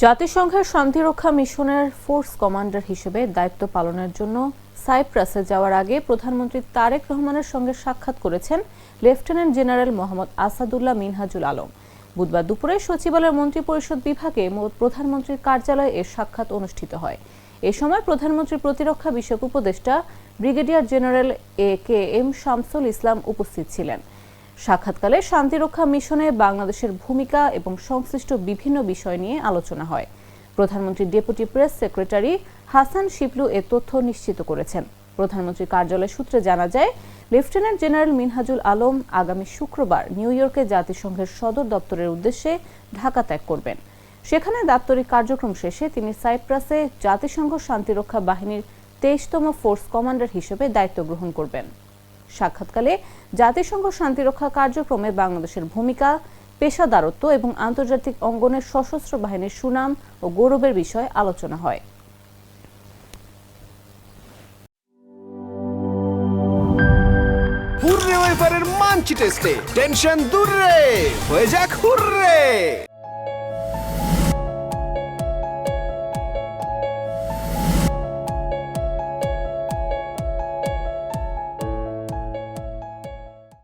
জাতিসংঘের শান্তিরক্ষা মিশনের force commander হিসেবে দায়িত্ব পালনের জন্য সাইপ্রাসে যাওয়ার আগে প্রধানমন্ত্রী তারেক রহমানের সঙ্গে সাক্ষাৎ করেছেন লেফটেন্যান্ট জেনারেল মোহাম্মদ আসাদুল্লাহ মিনহাজুল আলম। বুধবার দুপুরে সচিবালয়ের মন্ত্রিপরিষদ বিভাগে প্রধানমন্ত্রীর কার্যালয়ে এর সাক্ষাৎ অনুষ্ঠিত হয়। এ সময় প্রধানমন্ত্রীর প্রতিরক্ষা বিষয়ক উপদেষ্টা brigadier general A K M. Shamsul Islam উপস্থিত ছিলেন। সাক্ষাৎকালে শান্তিরক্ষা মিশনে বাংলাদেশের ভূমিকা এবং সংশ্লিষ্ট বিভিন্ন বিষয় নিয়ে আলোচনা হয়। প্রধানমন্ত্রীর deputy press secretary Hasan Shiblu এ তথ্য নিশ্চিত করেছেন। প্রধানমন্ত্রীর কার্যালয় সূত্রে জানা যায়, লেফটেন্যান্ট জেনারেল মিনহাজুল আলম আগামী শুক্রবার নিউ ইয়র্কে জাতিসংঘের সদর দপ্তরের উদ্দেশ্যে ঢাকা ত্যাগ করবেন। সেখানে দাপ্তরিক কার্যক্রম শেষে তিনি সাইপ্রাসে জাতিসংঘ শান্তিরক্ষা বাহিনীর 23তম ফোর্স কমান্ডার হিসেবে দায়িত্ব গ্রহণ করবেন। সাক্ষাৎকালে জাতিসংঘ শান্তিরক্ষা কার্যক্রমে বাংলাদেশের ভূমিকা, পেশাদারত্ব এবং আন্তর্জাতিক অঙ্গনের সশস্ত্র বাহিনীর সুনাম ও গৌরবের বিষয়ে আলোচনা হয়। হুররে ওয়েফারের মানচি টেস্টে টেনশন দূর রে, হয়ে যাক হুররে।